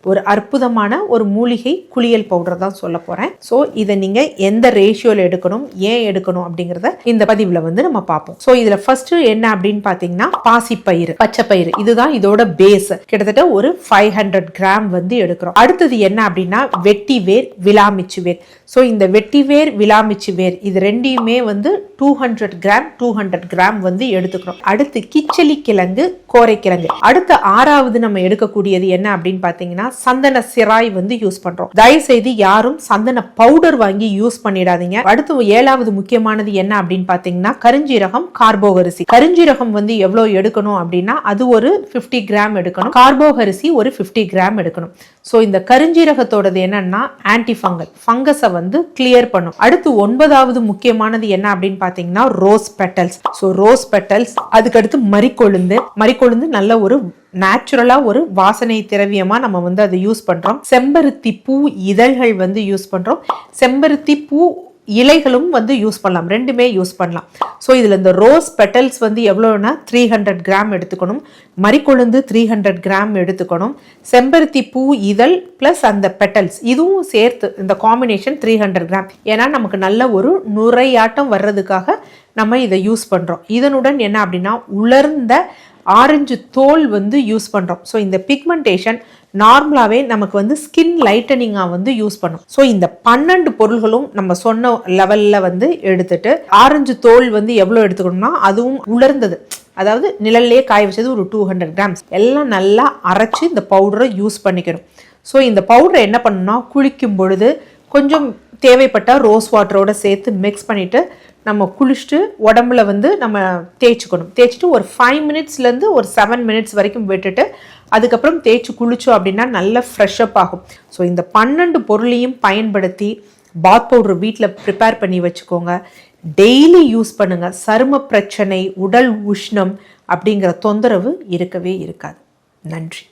ஒரு அற்புதமான ஒரு மூலிகை குளியல் பவுடர் தான் சொல்ல போறேன். ஸோ இதை நீங்க எந்த ரேஷியோல எடுக்கணும், ஏன் எடுக்கணும் அப்படிங்கிறத இந்த பதிவுல வந்து நம்ம பார்ப்போம். ஸோ இதுல ஃபர்ஸ்ட் என்ன அப்படின்னு பாத்தீங்கன்னா பாசிப்பயிறு, பச்சைப்பயிறு, இதுதான் இதோட பேஸ். கிட்டத்தட்ட ஒரு 500 கிராம் வந்து எடுக்கிறோம். அடுத்தது என்ன அப்படின்னா வெட்டி வேர், விளாமிச்சு வேர். ஸோ இந்த வெட்டி வேர், விளாமிச்சு வேர் இது ரெண்டையுமே வந்து 200 கிராம் வந்து எடுத்துக்கிறோம். அடுத்து கிச்சலி கிழங்கு, கோரைக்கிழங்கு. அடுத்த 6வது நம்ம எடுக்கக்கூடியது என்ன அப்படின்னு பாத்தீங்கன்னா சந்தன சிராய் வந்து யூஸ் பண்றோம். தயவு செய்து யாரும் சந்தன பவுடர் வாங்கி யூஸ் பண்ணிடாதீங்க. அடுத்து 7வது முக்கியமானது என்ன அப்படின்னு பாத்தீங்கன்னா கருஞ்சீரகம், கார்போகரிசி. கருஞ்சீரகம் வந்து எவ்வளவு எடுக்கணும் அப்படின்னா அது ஒரு 50 கிராம் எடுக்கணும். கார்போகரிசி ஒரு 50 கிராம் எடுக்கணும். ஸோ இந்த கருஞ்சீரகத்தோடது என்னன்னா ஆன்டி ஃபங்கல், ஃபங்கஸை வந்து கிளியர் பண்ணும். அடுத்து 9வது முக்கியமானது என்ன அப்படின்னு பாத்தீங்கன்னா rose petals. So rose petals, அதுக்கடுத்து மரிக்கொழுந்து. மரிக்கொழுந்து நல்ல ஒரு நேச்சுரலா ஒரு வாசனை திரவியமா நம்ம வந்து அதை யூஸ் பண்றோம். செம்பருத்தி பூ இதழ்கள் வந்து யூஸ் பண்றோம். செம்பருத்தி பூ இலைகளும் வந்து யூஸ் பண்ணலாம், ரெண்டுமே யூஸ் பண்ணலாம். ஸோ இதில் இந்த ரோஸ் பெட்டல்ஸ் வந்து எவ்வளோனா 300 கிராம் எடுத்துக்கணும். மரிக்கொழுந்து 300 கிராம் எடுத்துக்கணும். செம்பருத்தி பூ இதழ் பிளஸ் அந்த பெட்டல்ஸ் இதுவும் சேர்த்து இந்த காம்பினேஷன் 300 கிராம். ஏன்னா நமக்கு நல்ல ஒரு நுரையாட்டம் வர்றதுக்காக நம்ம இதை யூஸ் பண்ணுறோம். இதனுடன் என்ன அப்படின்னா உலர்ந்த ஆரஞ்சு தோல் வந்து யூஸ் பண்ணுறோம். ஸோ இந்த பிக்மெண்டேஷன் நார்மலாகவே நமக்கு வந்து ஸ்கின் லைட்டனிங்காக வந்து யூஸ் பண்ணும். ஸோ இந்த 12 பொருள்களும் நம்ம சொன்ன லெவலில் வந்து எடுத்துட்டு ஆரஞ்சு தோல் வந்து எவ்வளோ எடுத்துக்கணும்னா அதுவும் உலர்ந்தது, அதாவது நிழல்லையே காய வச்சது ஒரு 200 கிராம்ஸ் எல்லாம் நல்லா அரைச்சி இந்த பவுடரை யூஸ் பண்ணிக்கணும். ஸோ இந்த பவுடரை என்ன பண்ணணும்னா குளிக்கும் பொழுது கொஞ்சம் தேவைப்பட்ட ரோஸ் வாட்டரோட சேர்த்து மிக்ஸ் பண்ணிவிட்டு நம்ம குளிச்சுட்டு உடம்புல வந்து நம்ம தேய்ச்சிக்கணும். தேய்ச்சிட்டு ஒரு 5 மினிட்ஸ்லேருந்து ஒரு 7 மினிட்ஸ் வரைக்கும் விட்டுட்டு அதுக்கப்புறம் தேய்ச்சி குளிச்சோம் அப்படின்னா நல்லா ஃப்ரெஷ்அப் ஆகும். ஸோ இந்த 12 பொருளையும் பயன்படுத்தி பாத் பவுடர் வீட்டில் ப்ரிப்பேர் பண்ணி வச்சுக்கோங்க. டெய்லி யூஸ் பண்ணுங்கள். சரும பிரச்சனை, உடல் உஷ்ணம் அப்படிங்கிற தொந்தரவு இருக்கவே இருக்காது. நன்றி.